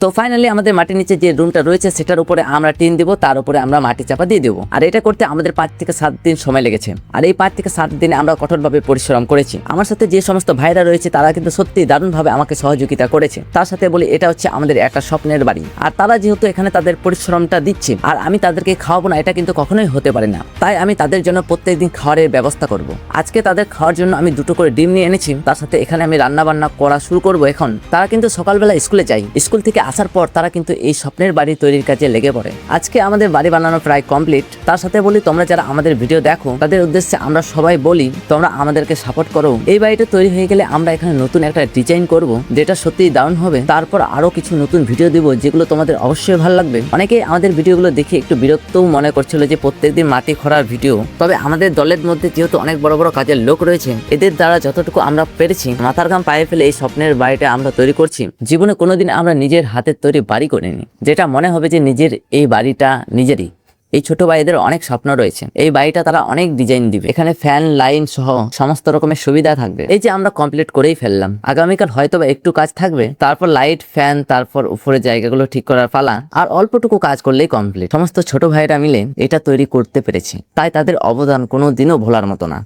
তো ফাইনালি আমাদের মাটির নিচে যে রুমটা রয়েছে সেটার উপরে আমরা টিন দিব, তার উপরে আমরা মাটি চাপা দিয়ে দেবো। আর এটা করতে আমাদের 5 থেকে 7 দিন সময় লেগেছে। আর এই 5 থেকে 7 দিনে আমরা কঠোরভাবে পরিশ্রম করেছি। আমার সাথে যে সমস্ত ভাইরা রয়েছে তারা কিন্তু সত্যি দারুণভাবে আমাকে সহযোগিতা করেছে। তার সাথে বলি এটা হচ্ছে আমাদের একটা স্বপ্নের বাড়ি। আর তারা যেহেতু এখানে তাদের পরিশ্রমটা দিচ্ছে আর আমি তাদেরকে খাওয়াবো না, এটা কিন্তু কখনোই হতে পারে না। তাই আমি তাদের জন্য প্রত্যেকদিন খাওয়ারের ব্যবস্থা করব। আজকে তাদের খাওয়ার জন্য আমি 2টো করে ডিম নিয়ে এনেছি। তার সাথে এখানে আমি রান্না বান্না করা শুরু করব। এখন তারা কিন্তু সকালবেলা স্কুলে যায়, স্কুল থেকে আসার পর তারা কিন্তু এই স্বপ্নের বাড়ি তৈরির কাজে লেগে পড়ে। আজকে আমাদের বাড়ি বানানো প্রায় কমপ্লিট। তার সাথে বলি তোমরা যারা আমাদের ভিডিও দেখো তাদের উদ্দেশ্যে আমরা সবাই বলি তোমরা আমাদেরকে সাপোর্ট করো। এই বাড়িটা তৈরি হয়ে গেলে আমরা এখানে নতুন একটা ডিজাইন করব যেটা সত্যিই দারুণ হবে। তারপর আরো কিছু নতুন ভিডিও দিব যেগুলো তোমাদের অবশ্যই ভালো লাগবে। অনেকেই আমাদের ভিডিওগুলো দেখে একটু বিরক্তও মনে করছিল যে প্রত্যেকদিন মাটি খোঁড়ার ভিডিও। তবে আমাদের দলের মধ্যে যেহেতু অনেক বড় বড় কাজের লোক রয়েছে, এদের দ্বারা যতটুকু আমরা পেরেছি মাথার ঘাম পায়ে ফেলে এই স্বপ্নের বাড়িটা আমরা তৈরি করছি। জীবনে কোনোদিন আমরা নিজের হাতের তৈরি বাড়ি করিনি, যেটা মনে হবে যে নিজের এই বাড়িটা নিজেরই। এই ছোট ভাইদের অনেক স্বপ্ন রয়েছে, এই বাড়িটা তারা অনেক ডিজাইন দিবে, এখানে ফ্যান লাইন সহ সমস্ত রকমের সুবিধা থাকবে। এই যে আমরা কমপ্লিট করেই ফেললাম, আগামীকাল হয়তো একটু কাজ থাকবে, তারপর লাইট ফ্যান, তারপর উপরে জায়গাগুলো ঠিক করার পালা। আর অল্পটুকু কাজ করলেই কমপ্লিট। সমস্ত ছোট ভাইরা মিলে এটা তৈরি করতে পেরেছি, তাই তাদের অবদান কোনো দিনও ভোলার মতো না।